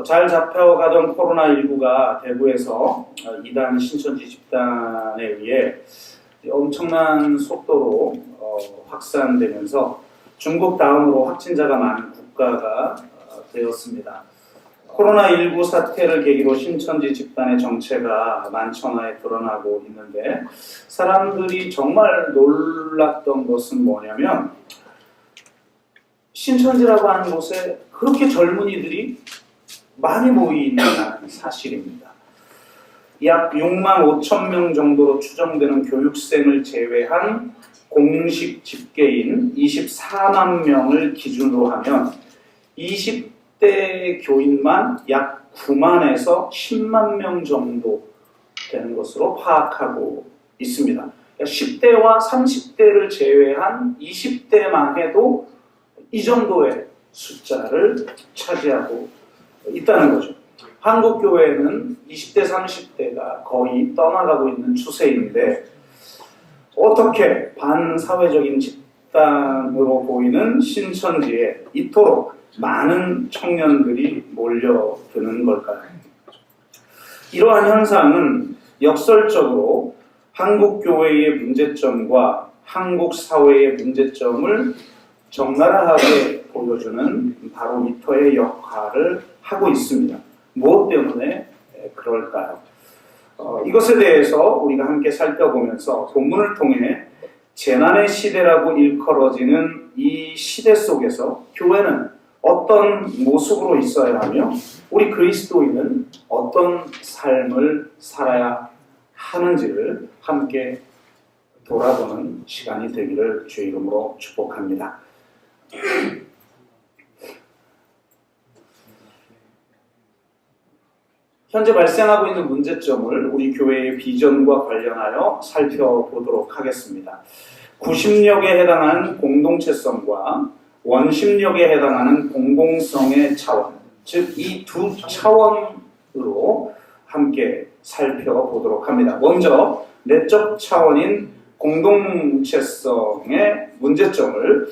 잘 잡혀가던 코로나19가 대구에서 이단 신천지 집단에 의해 엄청난 속도로 확산되면서 중국 다음으로 확진자가 많은 국가가 되었습니다. 코로나19 사태를 계기로 신천지 집단의 정체가 만천하에 드러나고 있는데, 사람들이 정말 놀랐던 것은 뭐냐면 신천지라고 하는 곳에 그렇게 젊은이들이 많이 모이는 사실입니다. 약 6만 5천 명 정도로 추정되는 교육생을 제외한 공식 집계인 24만 명을 기준으로 하면 20대 교인만 약 9만에서 10만 명 정도 되는 것으로 파악하고 있습니다. 10대와 30대를 제외한 20대만 해도 이 정도의 숫자를 차지하고 있다는 거죠. 한국 교회는 20대, 30대가 거의 떠나가고 있는 추세인데, 어떻게 반사회적인 집단으로 보이는 신천지에 이토록 많은 청년들이 몰려드는 걸까요? 이러한 현상은 역설적으로 한국 교회의 문제점과 한국 사회의 문제점을 적나라하게 보여주는 바로미터의 역할을 하고 있습니다. 무엇 때문에 그럴까요? 이것에 대해서 우리가 함께 살펴보면서 본문을 통해 재난의 시대라고 일컬어지는 이 시대 속에서 교회는 어떤 모습으로 있어야 하며 우리 그리스도인은 어떤 삶을 살아야 하는지를 함께 돌아보는 시간이 되기를 주의 이름으로 축복합니다. 현재 발생하고 있는 문제점을 우리 교회의 비전과 관련하여 살펴보도록 하겠습니다. 구심력에 해당하는 공동체성과 원심력에 해당하는 공공성의 차원, 즉 이 두 차원으로 함께 살펴보도록 합니다. 먼저 내적 차원인 공동체성의 문제점을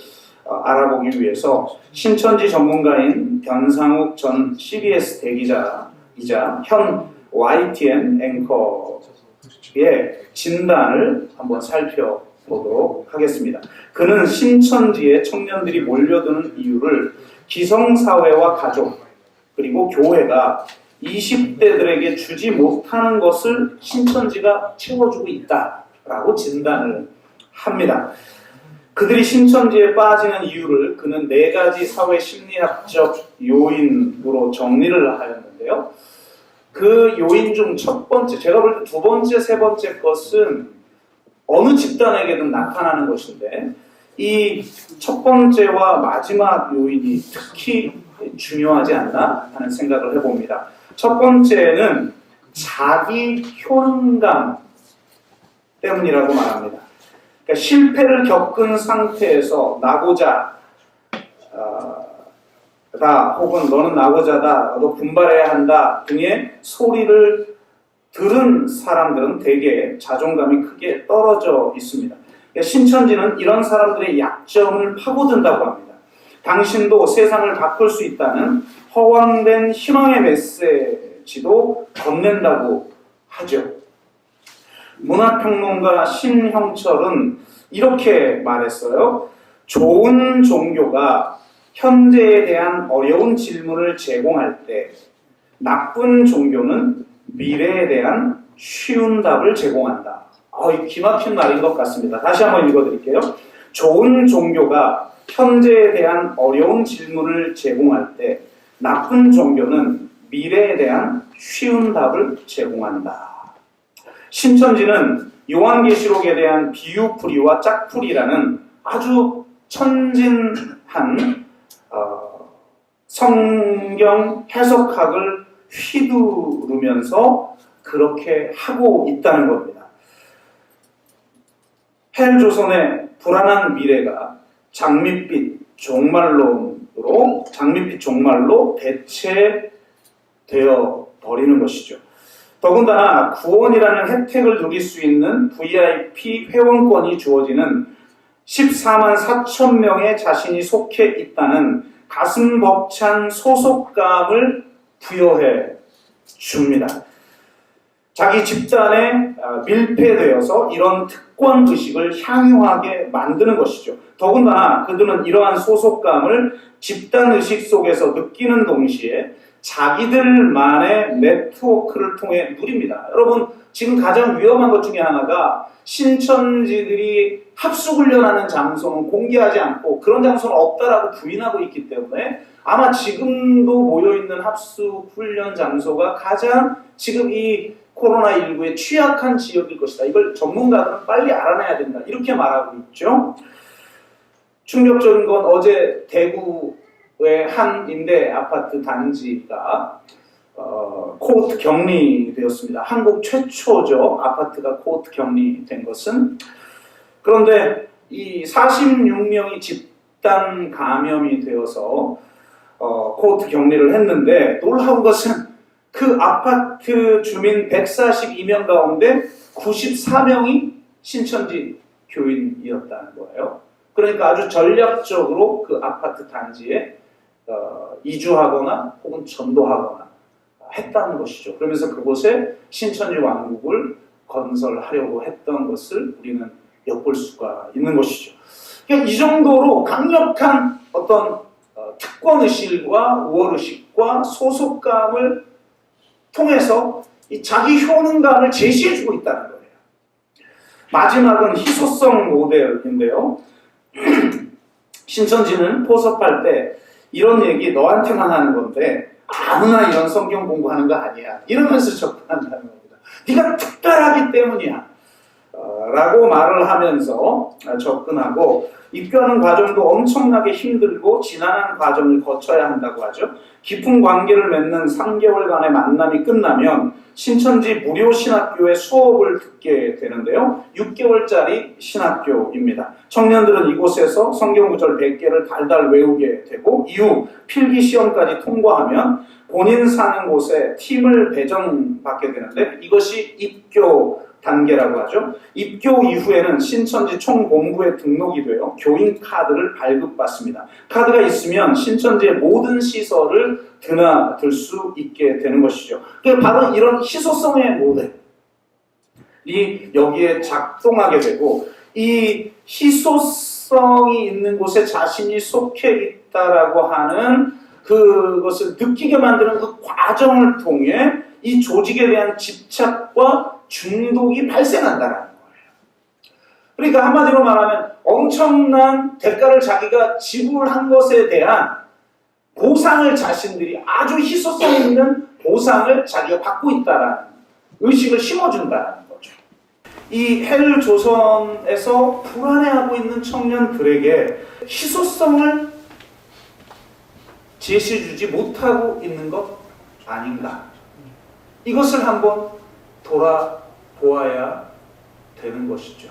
알아보기 위해서 신천지 전문가인 변상욱 전 CBS 대기자이자 현 YTN 앵커의 진단을 한번 살펴보도록 하겠습니다. 그는 신천지에 청년들이 몰려드는 이유를 기성사회와 가족 그리고 교회가 20대들에게 주지 못하는 것을 신천지가 채워주고 있다라고 진단을 합니다. 그들이 신천지에 빠지는 이유를 그는 4가지 사회 심리학적 요인으로 정리를 하였는데요. 그 요인 중 첫 번째, 제가 볼 때 두 번째, 세 번째 것은 어느 집단에게든 나타나는 것인데, 이 첫 번째와 마지막 요인이 특히 중요하지 않나 하는 생각을 해봅니다. 첫 번째는 자기 효능감 때문이라고 말합니다. 그러니까 실패를 겪은 상태에서 나고자 다 혹은 너는 나고자다, 너 분발해야 한다 등의 소리를 들은 사람들은 대개 자존감이 크게 떨어져 있습니다. 그러니까 신천지는 이런 사람들의 약점을 파고든다고 합니다. 당신도 세상을 바꿀 수 있다는 허황된 희망의 메시지도 건넨다고 하죠. 문화평론가 신형철은 이렇게 말했어요. 좋은 종교가 현재에 대한 어려운 질문을 제공할 때, 나쁜 종교는 미래에 대한 쉬운 답을 제공한다. 기막힌 말인 것 같습니다. 다시 한번 읽어드릴게요. 좋은 종교가 현재에 대한 어려운 질문을 제공할 때, 나쁜 종교는 미래에 대한 쉬운 답을 제공한다. 신천지는 요한계시록에 대한 비유풀이와 짝풀이라는 아주 천진한 성경 해석학을 휘두르면서 그렇게 하고 있다는 겁니다. 헬조선의 불안한 미래가 장밋빛 종말로 대체되어 버리는 것이죠. 더군다나 구원이라는 혜택을 누릴 수 있는 VIP 회원권이 주어지는 14만 4천 명의 자신이 속해 있다는 가슴 벅찬 소속감을 부여해 줍니다. 자기 집단에 밀폐되어서 이런 특권 의식을 향유하게 만드는 것이죠. 더군다나 그들은 이러한 소속감을 집단 의식 속에서 느끼는 동시에 자기들만의 네트워크를 통해 누립니다. 여러분, 지금 가장 위험한 것 중에 하나가 신천지들이 합숙훈련하는 장소는 공개하지 않고 그런 장소는 없다라고 부인하고 있기 때문에 아마 지금도 모여있는 합숙훈련 장소가 가장 지금 이 코로나19에 취약한 지역일 것이다. 이걸 전문가들은 빨리 알아내야 된다. 이렇게 말하고 있죠. 충격적인 건 어제 대구의 한 임대 아파트 단지가 코호트 격리되었습니다. 한국 최초죠. 아파트가 코호트 격리된 것은. 그런데 이 46명이 집단 감염이 되어서 코호트 격리를 했는데 놀라운 것은 그 아파트 주민 142명 가운데 94명이 신천지 교인이었다는 거예요. 그러니까 아주 전략적으로 그 아파트 단지에 이주하거나 혹은 전도하거나 했다는 것이죠. 그러면서 그곳에 신천지 왕국을 건설하려고 했던 것을 우리는 엿볼 수가 있는 것이죠. 그러니까 이 정도로 강력한 어떤 특권의식과 우월의식과 소속감을 통해서 이 자기 효능감을 제시해주고 있다는 거예요. 마지막은 희소성 모델인데요. 신천지는 포섭할 때 이런 얘기 너한테만 하는 건데 아무나 이런 성경 공부하는 거 아니야. 이러면서 접근한다는 겁니다. 네가 특별하기 때문이야. 라고 말을 하면서 접근하고 입교하는 과정도 엄청나게 힘들고 지난한 과정을 거쳐야 한다고 하죠. 깊은 관계를 맺는 3개월간의 만남이 끝나면 신천지 무료 신학교의 수업을 듣게 되는데요. 6개월짜리 신학교입니다. 청년들은 이곳에서 성경 구절 100개를 달달 외우게 되고 이후 필기 시험까지 통과하면 본인 사는 곳에 팀을 배정받게 되는데 이것이 입교 단계라고 하죠. 입교 이후에는 신천지 총본부에 등록이 되어 교인 카드를 발급받습니다. 카드가 있으면 신천지의 모든 시설을 드나들 수 있게 되는 것이죠. 바로 이런 희소성의 모델이 여기에 작동하게 되고 이 희소성이 있는 곳에 자신이 속해 있다라고 하는 그것을 느끼게 만드는 그 과정을 통해 이 조직에 대한 집착과 중독이 발생한다는 거예요. 그러니까 한마디로 말하면 엄청난 대가를 자기가 지불한 것에 대한 보상을 자신들이 아주 희소성 있는 보상을 자기가 받고 있다는 의식을 심어준다는 거죠. 이 헬 조선에서 불안해하고 있는 청년들에게 희소성을 제시해주지 못하고 있는 것 아닌가. 이것을 한번 돌아보아야 되는 것이죠.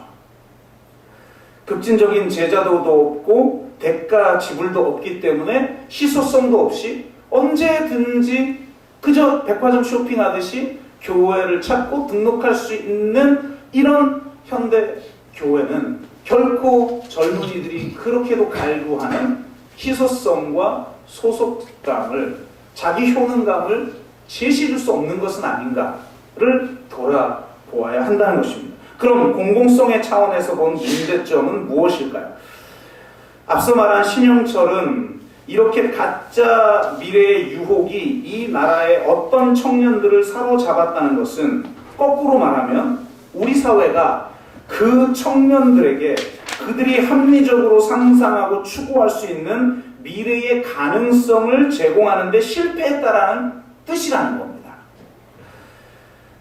급진적인 제자도도 없고 대가 지불도 없기 때문에 희소성도 없이 언제든지 그저 백화점 쇼핑하듯이 교회를 찾고 등록할 수 있는 이런 현대 교회는 결코 젊은이들이 그렇게도 갈구하는 희소성과 소속감을, 자기 효능감을 제시해줄 수 없는 것은 아닌가를 돌아보아야 한다는 것입니다. 그럼 공공성의 차원에서 본 문제점은 무엇일까요? 앞서 말한 신영철은 이렇게 가짜 미래의 유혹이 이 나라의 어떤 청년들을 사로잡았다는 것은 거꾸로 말하면 우리 사회가 그 청년들에게 그들이 합리적으로 상상하고 추구할 수 있는 미래의 가능성을 제공하는 데 실패했다라는 뜻이라는 겁니다.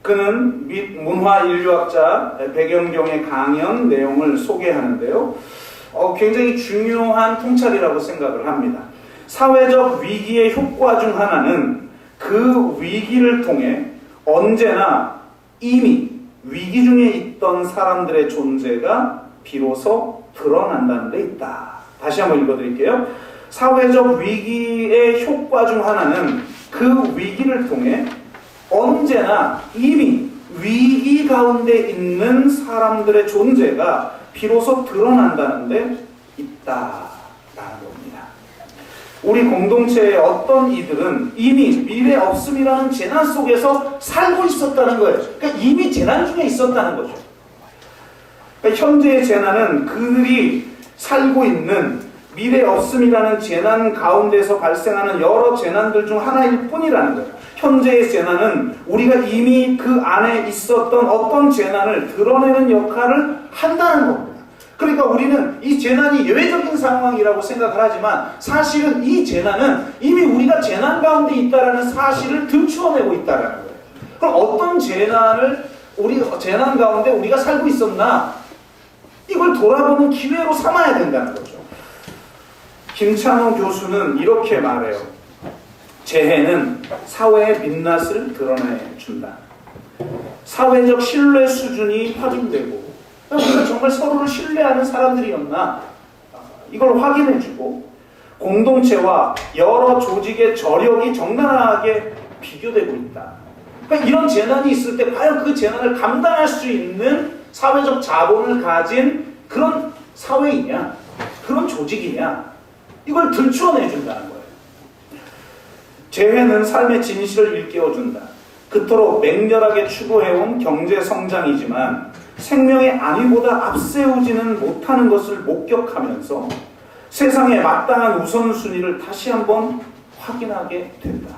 그는 문화인류학자 백영경의 강연 내용을 소개하는데요. 굉장히 중요한 통찰이라고 생각을 합니다. 사회적 위기의 효과 중 하나는 그 위기를 통해 언제나 이미 위기 중에 있던 사람들의 존재가 비로소 드러난다는 데 있다. 다시 한번 읽어드릴게요. 사회적 위기의 효과 중 하나는 그 위기를 통해 언제나 이미 위기 가운데 있는 사람들의 존재가 비로소 드러난다는 데 있다라는 겁니다. 우리 공동체의 어떤 이들은 이미 미래 없음이라는 재난 속에서 살고 있었다는 거예요. 그러니까 이미 재난 중에 있었다는 거죠. 그러니까 현재의 재난은 그들이 살고 있는 미래 없음이라는 재난 가운데서 발생하는 여러 재난들 중 하나일 뿐이라는 거예요. 현재의 재난은 우리가 이미 그 안에 있었던 어떤 재난을 드러내는 역할을 한다는 겁니다. 그러니까 우리는 이 재난이 예외적인 상황이라고 생각을 하지만 사실은 이 재난은 이미 우리가 재난 가운데 있다는 사실을 들추어내고 있다는 거예요. 그럼 어떤 재난 가운데 우리가 살고 있었나? 이걸 돌아보는 기회로 삼아야 된다는 거죠. 김찬호 교수는 이렇게 말해요. 재해는 사회의 민낯을 드러내준다. 사회적 신뢰 수준이 확인되고 우리가 정말 서로를 신뢰하는 사람들이었나 이걸 확인해주고 공동체와 여러 조직의 저력이 적나라하게 비교되고 있다. 그러니까 이런 재난이 있을 때 과연 그 재난을 감당할 수 있는 사회적 자본을 가진 그런 사회이냐 그런 조직이냐 이걸 들추어내준다는 거예요. 재해는 삶의 진실을 일깨워준다. 그토록 맹렬하게 추구해온 경제성장이지만 생명의 안위보다 앞세우지는 못하는 것을 목격하면서 세상에 마땅한 우선순위를 다시 한번 확인하게 된다.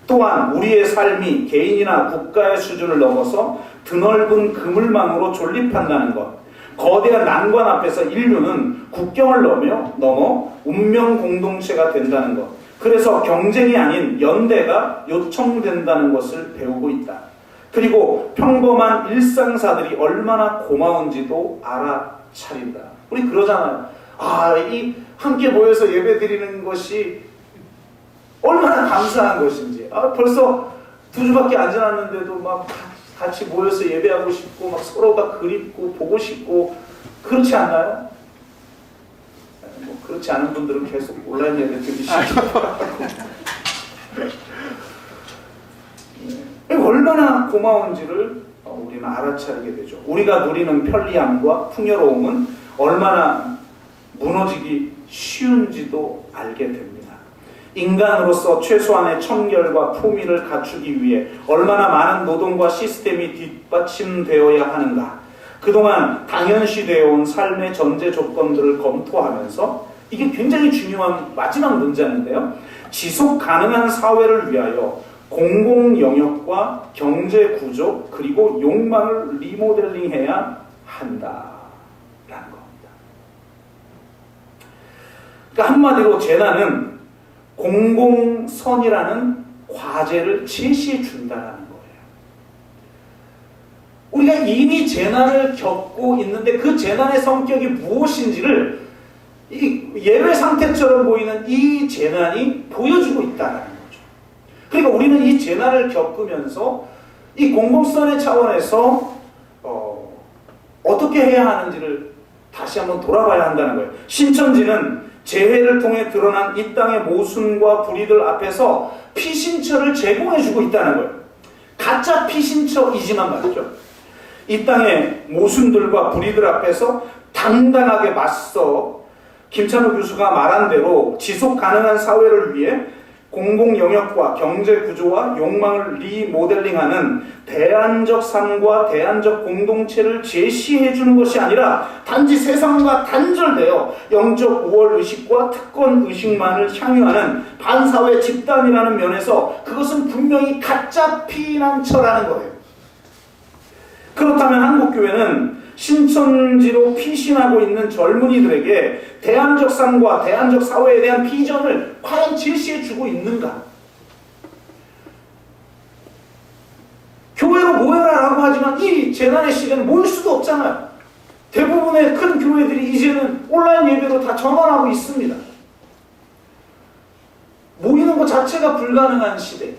또한 우리의 삶이 개인이나 국가의 수준을 넘어서 드넓은 그물망으로 존립한다는 것. 거대한 난관 앞에서 인류는 국경을 넘어 운명 공동체가 된다는 것. 그래서 경쟁이 아닌 연대가 요청된다는 것을 배우고 있다. 그리고 평범한 일상사들이 얼마나 고마운지도 알아차린다. 우리 그러잖아요. 이 함께 모여서 예배 드리는 것이 얼마나 감사한 것인지. 벌써 2주밖에 안 지났는데도 막 같이 모여서 예배하고 싶고 막 서로가 그립고 보고 싶고 그렇지 않나요? 그렇지 않은 분들은 계속 온라인 예배 드리시고 얼마나 고마운지를 우리는 알아차리게 되죠. 우리가 누리는 편리함과 풍요로움은 얼마나 무너지기 쉬운지도 알게 됩니다. 인간으로서 최소한의 청결과 품위를 갖추기 위해 얼마나 많은 노동과 시스템이 뒷받침되어야 하는가. 그동안 당연시되어 온 삶의 전제 조건들을 검토하면서 이게 굉장히 중요한 마지막 문제인데요. 지속 가능한 사회를 위하여 공공 영역과 경제 구조 그리고 욕망을 리모델링해야 한다라는 겁니다. 그러니까 한마디로 재난은 공공선이라는 과제를 제시해 준다라는 거예요. 우리가 이미 재난을 겪고 있는데 그 재난의 성격이 무엇인지를 이 예외 상태처럼 보이는 이 재난이 보여주고 있다는 거죠. 그러니까 우리는 이 재난을 겪으면서 이 공공선의 차원에서 어떻게 해야 하는지를 다시 한번 돌아봐야 한다는 거예요. 신천지는 재해를 통해 드러난 이 땅의 모순과 불의들 앞에서 피신처를 제공해주고 있다는 거예요. 가짜 피신처이지만 말이죠. 이 땅의 모순들과 불의들 앞에서 당당하게 맞서 김찬호 교수가 말한 대로 지속 가능한 사회를 위해 공공 영역과 경제 구조와 욕망을 리모델링하는 대안적 삶과 대안적 공동체를 제시해 주는 것이 아니라 단지 세상과 단절되어 영적 우월 의식과 특권 의식만을 향유하는 반사회 집단이라는 면에서 그것은 분명히 가짜 피난처라는 거예요. 그렇다면 한국교회는 신천지로 피신하고 있는 젊은이들에게 대안적 삶과 대안적 사회에 대한 비전을 과연 제시해주고 있는가? 교회로 모여라라고 하지만 이 재난의 시대는 모일 수도 없잖아요. 대부분의 큰 교회들이 이제는 온라인 예배로 다 전환하고 있습니다. 모이는 것 자체가 불가능한 시대.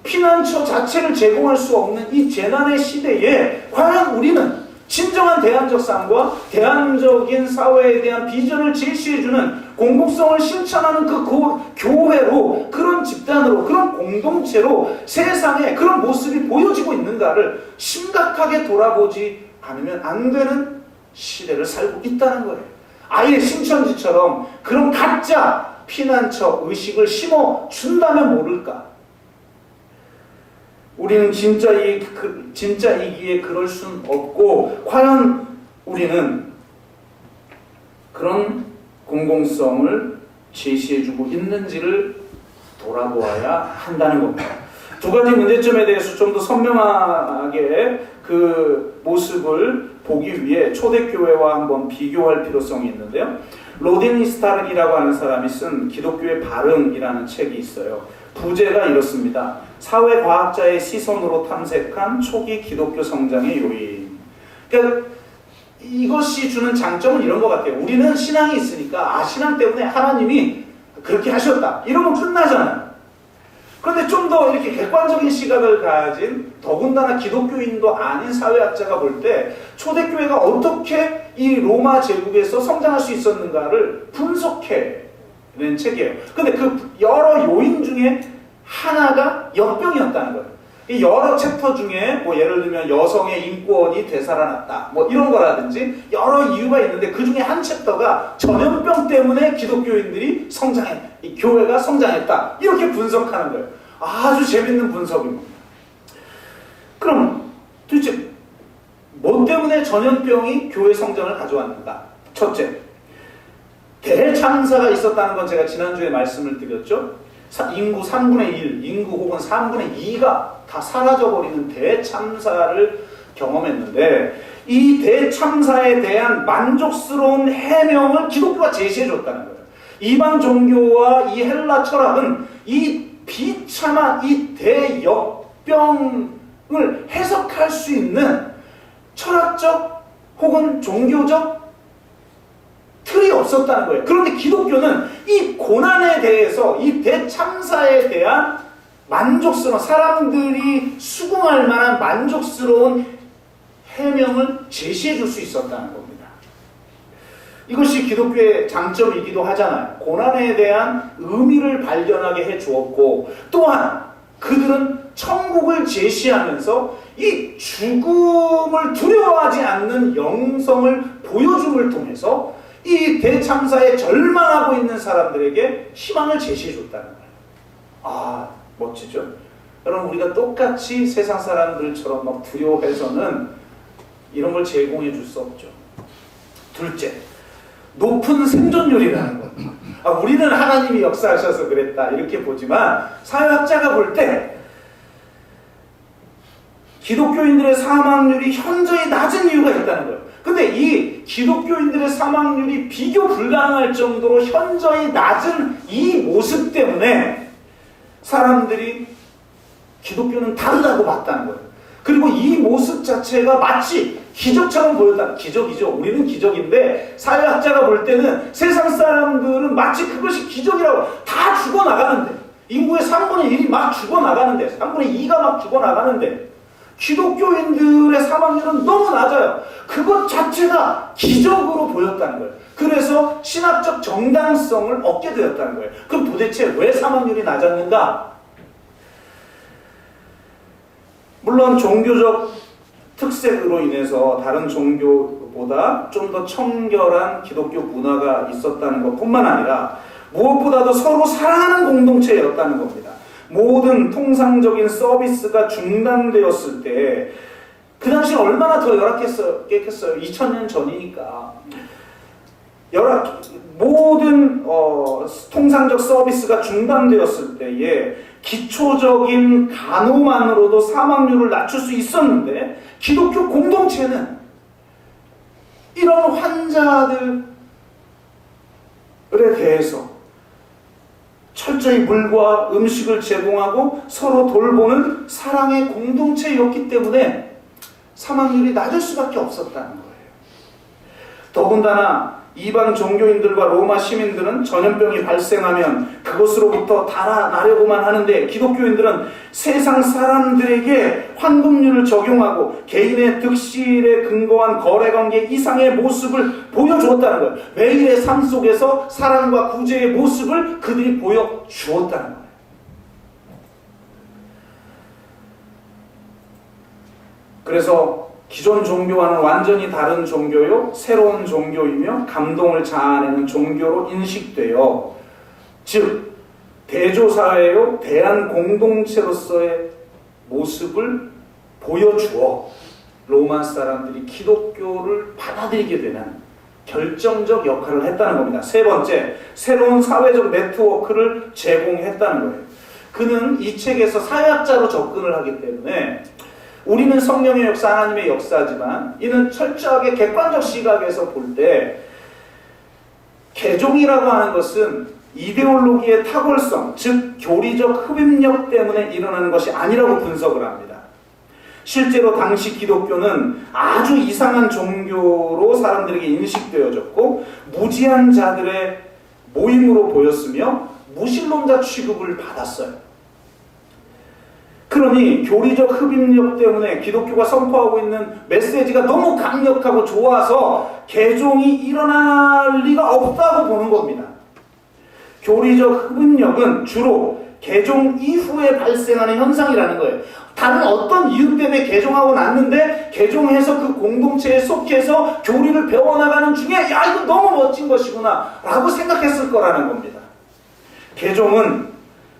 피난처 자체를 제공할 수 없는 이 재난의 시대에 과연 우리는 진정한 대안적 삶과 대안적인 사회에 대한 비전을 제시해주는 공공성을 실천하는 그 교회로, 그런 집단으로, 그런 공동체로 세상에 그런 모습이 보여지고 있는가를 심각하게 돌아보지 않으면 안 되는 시대를 살고 있다는 거예요. 아예 신천지처럼 그런 가짜 피난처 의식을 심어준다면 모를까. 우리는 진짜 이기에 그럴 순 없고, 과연 우리는 그런 공공성을 제시해주고 있는지를 돌아보아야 한다는 겁니다. 두 가지 문제점에 대해서 좀 더 선명하게 그 모습을 보기 위해 초대교회와 한번 비교할 필요성이 있는데요. 로딘 스타르이라고 하는 사람이 쓴 기독교의 발흥이라는 책이 있어요. 부제가 이렇습니다. 사회과학자의 시선으로 탐색한 초기 기독교 성장의 요인. 그러니까 이것이 주는 장점은 이런 것 같아요. 우리는 신앙이 있으니까 신앙 때문에 하나님이 그렇게 하셨다, 이러면 끝나잖아요. 그런데 좀 더 이렇게 객관적인 시각을 가진, 더군다나 기독교인도 아닌 사회학자가 볼 때 초대교회가 어떻게 이 로마 제국에서 성장할 수 있었는가를 분석해낸 책이에요. 근데 그 여러 요인 중에 하나가 역병이었다는 거예요. 이 여러 챕터 중에 뭐 예를 들면 여성의 인권이 되살아났다, 뭐 이런 거라든지 여러 이유가 있는데 그 중에 한 챕터가 전염병 때문에 기독교인들이 이 교회가 성장했다, 이렇게 분석하는 거예요. 아주 재밌는 분석입니다. 그럼 도대체 뭐 때문에 전염병이 교회 성장을 가져왔는가? 첫째, 대참사가 있었다는 건 제가 지난주에 말씀을 드렸죠. 인구 3분의 1, 인구 혹은 3분의 2가 다 사라져버리는 대참사를 경험했는데, 이 대참사에 대한 만족스러운 해명을 기독교가 제시해줬다는 거예요. 이방 종교와 이 헬라 철학은 이 비참한 이 대역병을 해석할 수 있는 철학적 혹은 종교적 틀이 없었다는 거예요. 그런데 기독교는 이 고난에 대해서, 이 대참사에 대한 만족스러운, 사람들이 수긍할 만한 만족스러운 해명을 제시해 줄 수 있었다는 겁니다. 이것이 기독교의 장점이기도 하잖아요. 고난에 대한 의미를 발견하게 해 주었고, 또한 그들은 천국을 제시하면서 이 죽음을 두려워하지 않는 영성을 보여줌을 통해서 이 대참사에 절망하고 있는 사람들에게 희망을 제시해 줬다는 거예요. 멋지죠? 여러분, 우리가 똑같이 세상 사람들처럼 막 두려워해서는 이런 걸 제공해 줄 수 없죠. 둘째, 높은 생존율이라는 것. 우리는 하나님이 역사하셔서 그랬다, 이렇게 보지만 사회학자가 볼 때 기독교인들의 사망률이 현저히 낮은 이유가 있다는 거예요. 근데 이 기독교인들의 사망률이 비교 불가능할 정도로 현저히 낮은 이 모습 때문에 사람들이 기독교는 다르다고 봤다는 거예요. 그리고 이 모습 자체가 마치 기적처럼 보였다. 기적이죠. 우리는 기적인데 사회학자가 볼 때는 세상 사람들은 마치 그것이 기적이라고, 다 죽어나가는데, 인구의 3분의 1이 막 죽어나가는데, 3분의 2가 막 죽어나가는데 기독교인들의 사망률은 너무 낮아요. 그것 자체가 기적으로 보였다는 거예요. 그래서 신학적 정당성을 얻게 되었다는 거예요. 그럼 도대체 왜 사망률이 낮았는가? 물론 종교적 특색으로 인해서 다른 종교보다 좀 더 청결한 기독교 문화가 있었다는 것뿐만 아니라 무엇보다도 서로 사랑하는 공동체였다는 겁니다. 모든 통상적인 서비스가 중단되었을 때, 그 당시에 얼마나 더 열악했겠어요. 2000년 전이니까. 모든 통상적 서비스가 중단되었을 때에 기초적인 간호만으로도 사망률을 낮출 수 있었는데, 기독교 공동체는 이런 환자들에 대해서 철저히 물과 음식을 제공하고 서로 돌보는 사랑의 공동체였기 때문에 사망률이 낮을 수밖에 없었다는 거예요. 더군다나 이방 종교인들과 로마 시민들은 전염병이 발생하면 그것으로부터 달아나려고만 하는데, 기독교인들은 세상 사람들에게 환급률을 적용하고 개인의 득실에 근거한 거래관계 이상의 모습을 보여주었다는 거예요. 매일의 삶 속에서 사랑과 구제의 모습을 그들이 보여주었다는 거예요. 그래서 기존 종교와는 완전히 다른 종교요, 새로운 종교이며 감동을 자아내는 종교로 인식되어, 즉 대조사회요, 대한 공동체로서의 모습을 보여주어 로마 사람들이 기독교를 받아들이게 되는 결정적 역할을 했다는 겁니다. 세 번째, 새로운 사회적 네트워크를 제공했다는 거예요. 그는 이 책에서 사회학자로 접근을 하기 때문에 우리는 성령의 역사, 하나님의 역사지만 이는 철저하게 객관적 시각에서 볼 때 개종이라고 하는 것은 이데올로기의 탁월성, 즉 교리적 흡입력 때문에 일어나는 것이 아니라고 분석을 합니다. 실제로 당시 기독교는 아주 이상한 종교로 사람들에게 인식되어졌고 무지한 자들의 모임으로 보였으며 무신론자 취급을 받았어요. 그러니 교리적 흡입력 때문에 기독교가 선포하고 있는 메시지가 너무 강력하고 좋아서 개종이 일어날 리가 없다고 보는 겁니다. 교리적 흡입력은 주로 개종 이후에 발생하는 현상이라는 거예요. 다른 어떤 이유 때문에 개종하고 났는데 개종해서 그 공동체에 속해서 교리를 배워나가는 중에 야 이거 너무 멋진 것이구나 라고 생각했을 거라는 겁니다. 개종은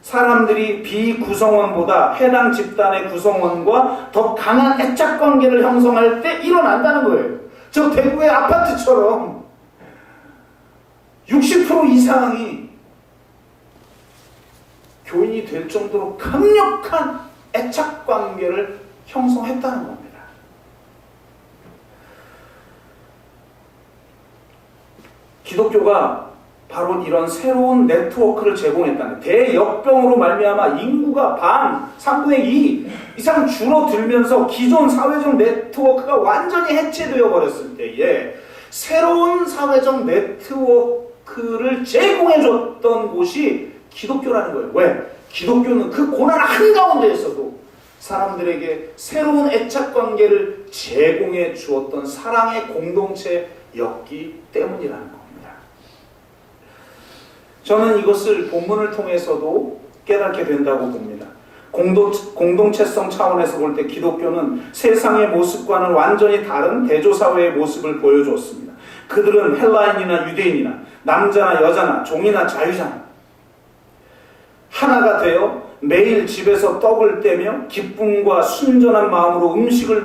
사람들이 비구성원보다 해당 집단의 구성원과 더 강한 애착관계를 형성할 때 일어난다는 거예요. 저 대구의 아파트처럼 60% 이상이 교인이 될 정도로 강력한 애착관계를 형성했다는 겁니다. 기독교가 바로 이런 새로운 네트워크를 제공했다는, 대역병으로 말미암아 인구가 반, 3분의 2 이상 줄어들면서 기존 사회적 네트워크가 완전히 해체되어 버렸을 때에 새로운 사회적 네트워크를 제공해줬던 곳이 기독교라는 거예요. 왜? 기독교는 그 고난 한가운데에서도 사람들에게 새로운 애착관계를 제공해 주었던 사랑의 공동체였기 때문이라는 겁니다. 저는 이것을 본문을 통해서도 깨닫게 된다고 봅니다. 공동체성 차원에서 볼 때 기독교는 세상의 모습과는 완전히 다른 대조사회의 모습을 보여주었습니다. 그들은 헬라인이나 유대인이나 남자나 여자나 종이나 자유자나 하나가 되어 매일 집에서 떡을 떼며 기쁨과 순전한 마음으로 음식을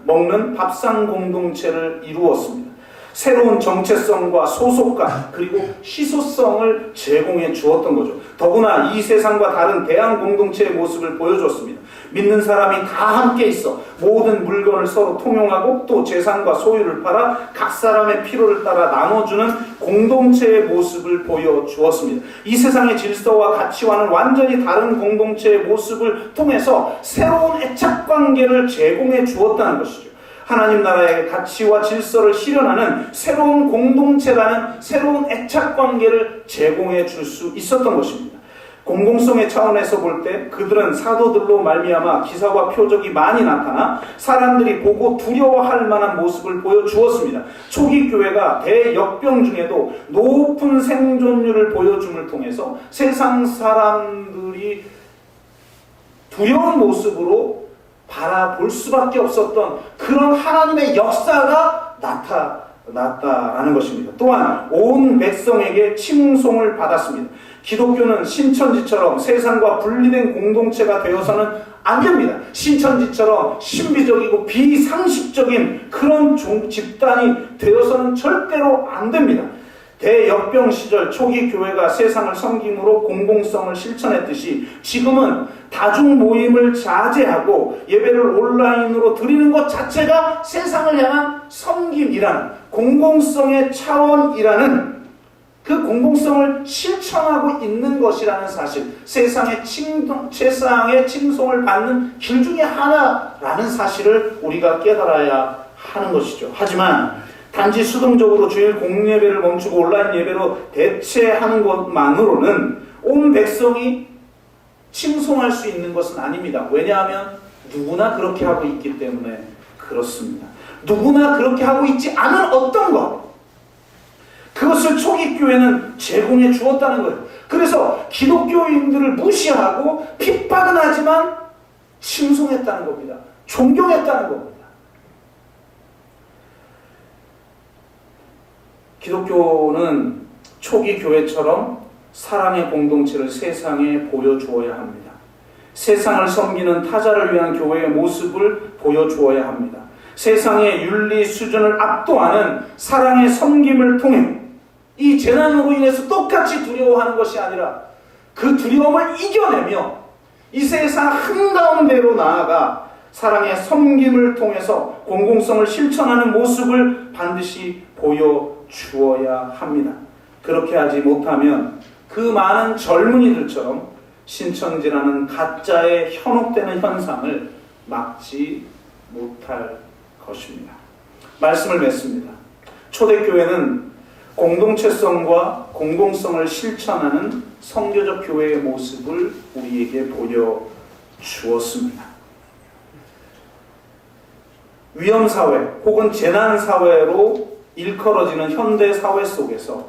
먹는 밥상 공동체를 이루었습니다. 새로운 정체성과 소속감 그리고 희소성을 제공해 주었던 거죠. 더구나 이 세상과 다른 대한 공동체의 모습을 보여줬습니다. 믿는 사람이 다 함께 있어 모든 물건을 서로 통용하고 또 재산과 소유를 팔아 각 사람의 필요를 따라 나눠주는 공동체의 모습을 보여주었습니다. 이 세상의 질서와 가치와는 완전히 다른 공동체의 모습을 통해서 새로운 애착관계를 제공해 주었다는 것이죠. 하나님 나라의 가치와 질서를 실현하는 새로운 공동체라는 새로운 애착관계를 제공해 줄 수 있었던 것입니다. 공공성의 차원에서 볼 때 그들은 사도들로 말미암아 기사와 표적이 많이 나타나 사람들이 보고 두려워할 만한 모습을 보여주었습니다. 초기 교회가 대역병 중에도 높은 생존율을 보여줌을 통해서 세상 사람들이 두려운 모습으로 바라볼 수밖에 없었던 그런 하나님의 역사가 나타났다라는 것입니다. 또한 온 백성에게 칭송을 받았습니다. 기독교는 신천지처럼 세상과 분리된 공동체가 되어서는 안 됩니다. 신천지처럼 신비적이고 비상식적인 그런 집단이 되어서는 절대로 안 됩니다. 대역병 시절 초기 교회가 세상을 섬김으로 공공성을 실천했듯이 지금은 다중 모임을 자제하고 예배를 온라인으로 드리는 것 자체가 세상을 향한 섬김이라는 공공성의 차원이라는 그 공공성을 실천하고 있는 것이라는 사실, 세상의 칭송을 받는 길 중에 하나라는 사실을 우리가 깨달아야 하는 것이죠. 하지만 단지 수동적으로 주일 공예배를 멈추고 온라인 예배로 대체하는 것만으로는 온 백성이 칭송할 수 있는 것은 아닙니다. 왜냐하면 누구나 그렇게 하고 있기 때문에 그렇습니다. 누구나 그렇게 하고 있지 않은 어떤 것, 그것을 초기 교회는 제공해 주었다는 거예요. 그래서 기독교인들을 무시하고 핍박은 하지만 칭송했다는 겁니다. 존경했다는 겁니다. 기독교는 초기 교회처럼 사랑의 공동체를 세상에 보여주어야 합니다. 세상을 섬기는 타자를 위한 교회의 모습을 보여주어야 합니다. 세상의 윤리 수준을 압도하는 사랑의 섬김을 통해 이 재난으로 인해서 똑같이 두려워하는 것이 아니라 그 두려움을 이겨내며 이 세상 한가운데로 나아가 사랑의 섬김을 통해서 공공성을 실천하는 모습을 반드시 보여주어야 합니다. 그렇게 하지 못하면 그 많은 젊은이들처럼 신천지라는 가짜에 현혹되는 현상을 막지 못할 것입니다. 말씀을 맺습니다. 초대교회는 공동체성과 공공성을 실천하는 성교적 교회의 모습을 우리에게 보여주었습니다. 위험사회 혹은 재난사회로 일컬어지는 현대사회 속에서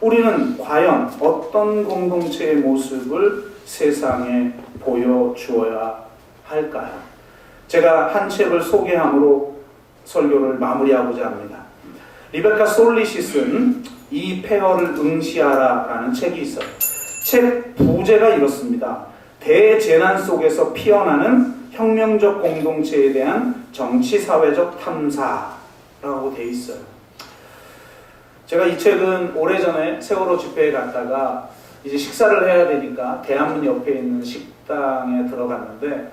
우리는 과연 어떤 공동체의 모습을 세상에 보여주어야 할까요? 제가 한 책을 소개함으로 설교를 마무리하고자 합니다. 리베카 솔리시 쓴 이 폐허를 응시하라 라는 책이 있어요. 책 부제가 이렇습니다. 대재난 속에서 피어나는 혁명적 공동체에 대한 정치사회적 탐사라고 돼 있어요. 제가 이 책은 오래전에 세월호 집회에 갔다가 이제 식사를 해야 되니까 대한문 옆에 있는 식당에 들어갔는데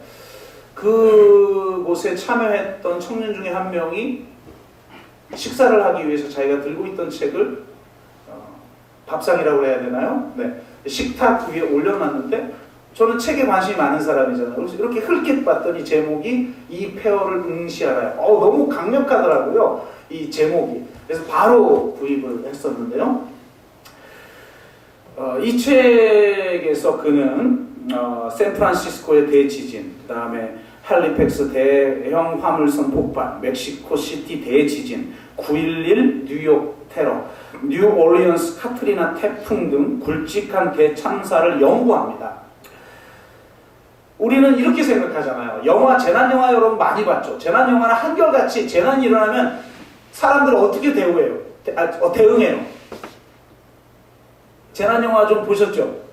그곳에 참여했던 청년 중에 한 명이 식사를 하기 위해서 자기가 들고 있던 책을 밥상이라고 해야 되나요? 네. 식탁 위에 올려놨는데 저는 책에 관심이 많은 사람이잖아요. 그래서 이렇게 흘낏 봤더니 제목이 이 폐허를 응시하라. 너무 강력하더라고요. 이 제목이. 그래서 바로 구입을 했었는데요. 이 책에서 그는 샌프란시스코의 대지진, 그 다음에 할리팩스 대형 화물선 폭발, 멕시코 시티 대지진, 9.11 뉴욕 테러, 뉴올리언스 카트리나 태풍 등 굵직한 대참사를 연구합니다. 우리는 이렇게 생각하잖아요. 재난영화 여러분 많이 봤죠? 재난영화는 한결같이 재난이 일어나면 사람들은 어떻게 대응해요? 재난영화 좀 보셨죠?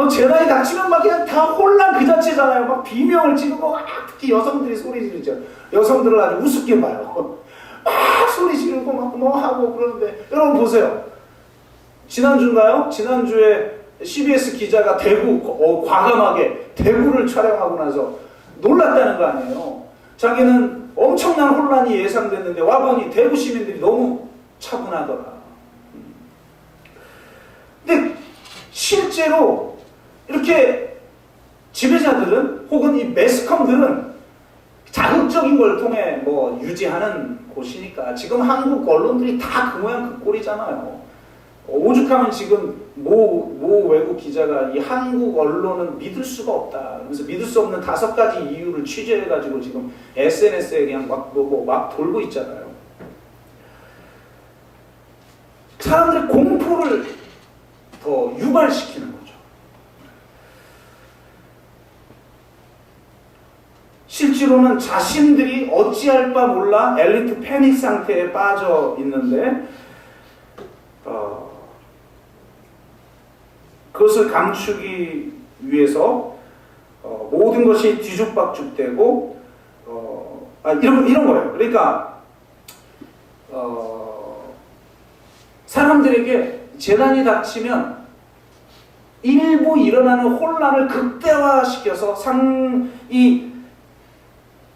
재난이 닥치면 막 그냥 다 혼란 그 자체잖아요. 막 비명을 지르고, 특히 여성들이 소리 지르죠. 여성들을 아주 우습게 봐요. 막 소리 지르고 막 뭐 하고 그러는데, 여러분 보세요. 지난주인가요? 지난주에 CBS 기자가 과감하게 대구를 촬영하고 나서 놀랐다는 거 아니에요. 자기는 엄청난 혼란이 예상됐는데 와보니 대구 시민들이 너무 차분하더라. 근데 실제로 이렇게 지배자들은 혹은 이 매스컴들은 자극적인 걸 통해 유지하는 곳이니까 지금 한국 언론들이 다 그 모양 그 꼴이잖아요. 오죽하면 지금 모 외국 기자가 이 한국 언론은 믿을 수가 없다. 그래서 믿을 수 없는 5가지 이유를 취재해가지고 지금 SNS에 그냥 막 돌고 있잖아요. 사람들의 공포를 더 유발시키는 거죠. 실제로는 자신들이 어찌할 바 몰라 엘리트 패닉 상태에 빠져 있는데 그것을 감추기 위해서 모든 것이 뒤죽박죽되고 이런 거예요. 그러니까 사람들에게 재난이 닥치면 일부 일어나는 혼란을 극대화시켜서 이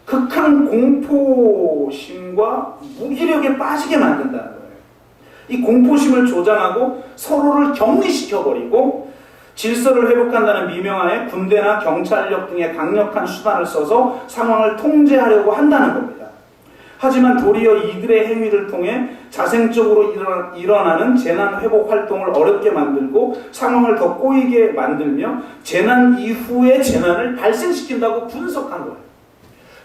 극한 공포심과 무기력에 빠지게 만든다는 거예요. 이 공포심을 조장하고 서로를 격리시켜버리고 질서를 회복한다는 미명하에 군대나 경찰력 등의 강력한 수단을 써서 상황을 통제하려고 한다는 겁니다. 하지만 도리어 이들의 행위를 통해 자생적으로 일어나는 재난 회복 활동을 어렵게 만들고 상황을 더 꼬이게 만들며 재난 이후의 재난을 발생시킨다고 분석한 거예요.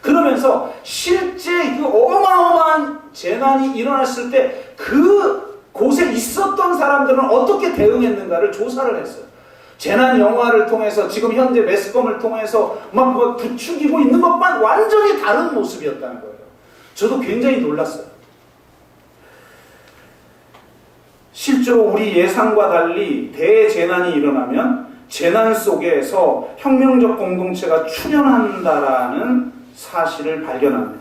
그러면서 실제 그 어마어마한 재난이 일어났을 때 그 곳에 있었던 사람들은 어떻게 대응했는가를 조사를 했어요. 재난 영화를 통해서 지금 현재 매스컴을 통해서 막 부추기고 있는 것만 완전히 다른 모습이었다는 거예요. 저도 굉장히 놀랐어요. 실제로 우리 예상과 달리 대재난이 일어나면 재난 속에서 혁명적 공동체가 출현한다라는 사실을 발견합니다.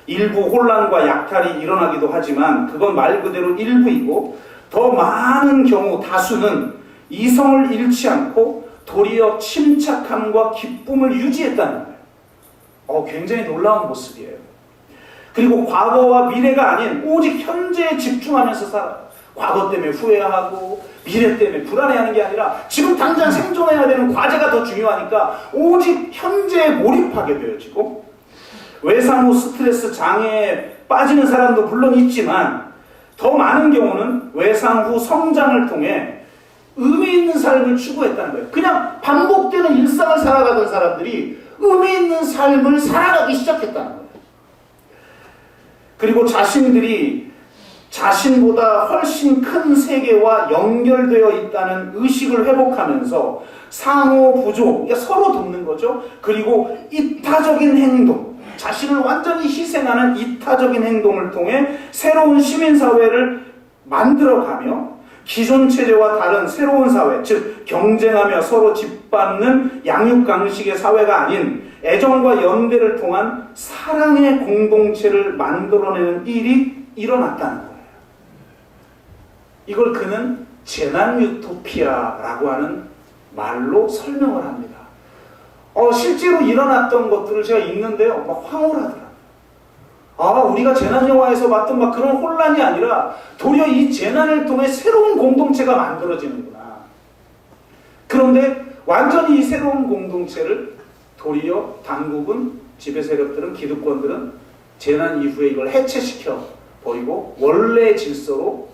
일부 혼란과 약탈이 일어나기도 하지만 그건 말 그대로 일부이고 더 많은 경우 다수는 이성을 잃지 않고 도리어 침착함과 기쁨을 유지했다는 거예요. 굉장히 놀라운 모습이에요. 그리고 과거와 미래가 아닌 오직 현재에 집중하면서 살아요. 과거 때문에 후회하고 미래 때문에 불안해하는 게 아니라 지금 당장 생존해야 되는 과제가 더 중요하니까 오직 현재에 몰입하게 되어지고, 외상 후 스트레스 장애에 빠지는 사람도 물론 있지만 더 많은 경우는 외상 후 성장을 통해 의미 있는 삶을 추구했다는 거예요. 그냥 반복되는 일상을 살아가던 사람들이 의미 있는 삶을 살아가기 시작했다는 거예요. 그리고 자신들이 자신보다 훨씬 큰 세계와 연결되어 있다는 의식을 회복하면서 상호 부조, 그러니까 서로 돕는 거죠. 그리고 이타적인 행동, 자신을 완전히 희생하는 이타적인 행동을 통해 새로운 시민사회를 만들어가며 기존 체제와 다른 새로운 사회, 즉 경쟁하며 서로 짓밟는 양육강식의 사회가 아닌 애정과 연대를 통한 사랑의 공동체를 만들어내는 일이 일어났다는 거예요. 이걸 그는 재난 유토피아라고 하는 말로 설명을 합니다. 실제로 일어났던 것들을 제가 읽는데요, 막 황홀하더라고요. 우리가 재난 영화에서 봤던 막 그런 혼란이 아니라 도리어 이 재난을 통해 새로운 공동체가 만들어지는구나. 그런데 완전히 이 새로운 공동체를 도리어 당국은, 지배 세력들은, 기득권들은 재난 이후에 이걸 해체시켜 버리고 원래 질서로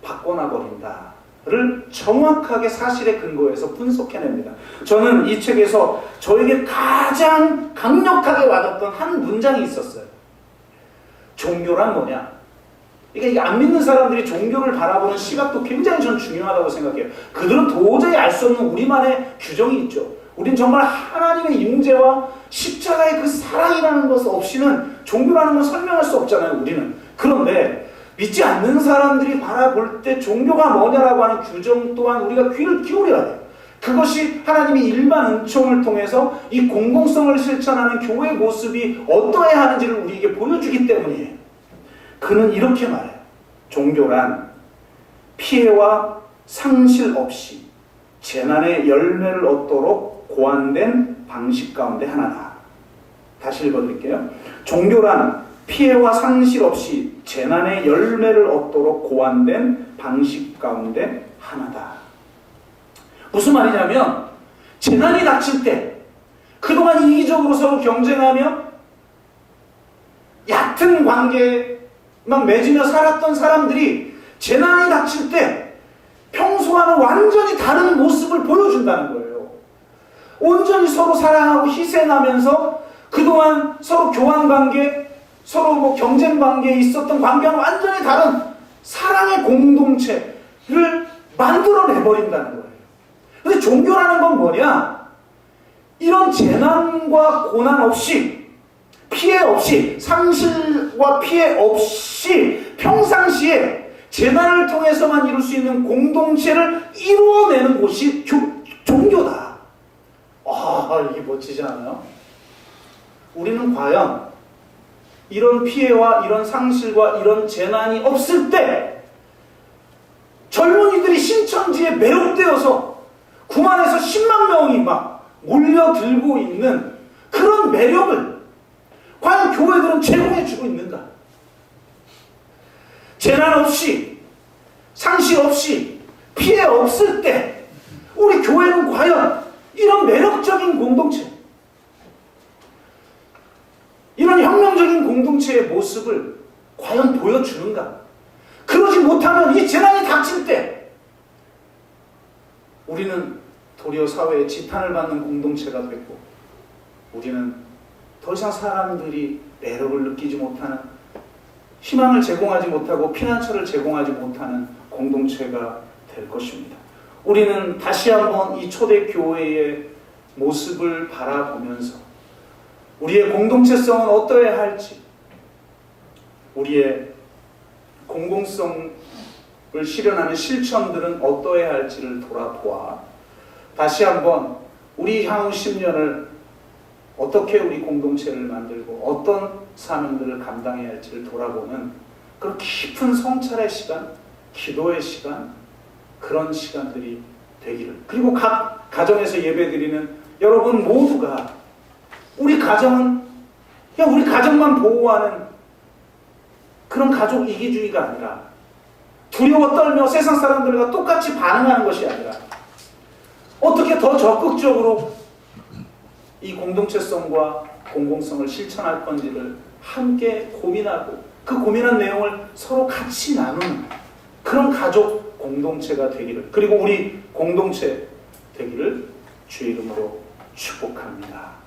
바꿔놔버린다를 정확하게 사실에 근거해서 분석해냅니다. 저는 이 책에서 저에게 가장 강력하게 와닿던 한 문장이 있었어요. 종교란 뭐냐? 이게 안 믿는 사람들이 종교를 바라보는 시각도 굉장히 전 중요하다고 생각해요. 그들은 도저히 알 수 없는 우리만의 규정이 있죠. 우린 정말 하나님의 임재와 십자가의 그 사랑이라는 것 없이는 종교라는 걸 설명할 수 없잖아요, 우리는. 그런데 믿지 않는 사람들이 바라볼 때 종교가 뭐냐라고 하는 규정 또한 우리가 귀를 기울여야 돼요. 그것이 하나님이 일반 은총을 통해서 이 공동성을 실천하는 교회의 모습이 어떠해야 하는지를 우리에게 보여주기 때문이에요. 그는 이렇게 말해요. 종교란 피해와 상실 없이 재난의 열매를 얻도록 고안된 방식 가운데 하나다. 다시 읽어드릴게요. 종교란 피해와 상실 없이 재난의 열매를 얻도록 고안된 방식 가운데 하나다. 무슨 말이냐면 재난이 닥칠 때 그동안 이기적으로 서로 경쟁하며 얕은 관계만 맺으며 살았던 사람들이 재난이 닥칠 때 평소와는 완전히 다른 모습을 보여준다는 거예요. 온전히 서로 사랑하고 희생하면서 그동안 서로 교환관계, 서로 경쟁 관계에 있었던 관계와는 완전히 다른 사랑의 공동체를 만들어내버린다는 거예요. 근데 종교라는 건 뭐냐? 이런 재난과 고난 없이, 피해 없이, 상실과 피해 없이 평상시에 재난을 통해서만 이룰 수 있는 공동체를 이루어내는 곳이 종교다. 이게 멋지지 않아요? 우리는 과연 이런 피해와 이런 상실과 이런 재난이 없을 때 젊은이들이 신천지에 매혹되어서 9만에서 10만 명이 막 몰려들고 있는 그런 매력을 과연 교회들은 제공해주고 있는가? 재난 없이, 상실 없이, 피해 없을 때 우리 교회는 과연 이런 매력적인 공동체, 이런 혁명적인 공동체의 모습을 과연 보여주는가? 그러지 못하면 이 재난이 닥칠 때 우리는 도리어 사회에 지탄을 받는 공동체가 됐고, 우리는 더 이상 사람들이 매력을 느끼지 못하는, 희망을 제공하지 못하고 피난처를 제공하지 못하는 공동체가 될 것입니다. 우리는 다시 한번 이 초대교회의 모습을 바라보면서 우리의 공동체성은 어떠해야 할지, 우리의 공공성을 실현하는 실천들은 어떠해야 할지를 돌아보아 다시 한번 우리 향후 10년을 어떻게 우리 공동체를 만들고 어떤 사명들을 감당해야 할지를 돌아보는 그런 깊은 성찰의 시간, 기도의 시간, 그런 시간들이 되기를. 그리고 각 가정에서 예배드리는 여러분 모두가 우리 가정은 그냥 우리 가정만 보호하는 그런 가족 이기주의가 아니라 두려워 떨며 세상 사람들과 똑같이 반응하는 것이 아니라 어떻게 더 적극적으로 이 공동체성과 공공성을 실천할 건지를 함께 고민하고 그 고민한 내용을 서로 같이 나누는 그런 가족 공동체가 되기를, 그리고 우리 공동체 되기를 주의 이름으로 축복합니다.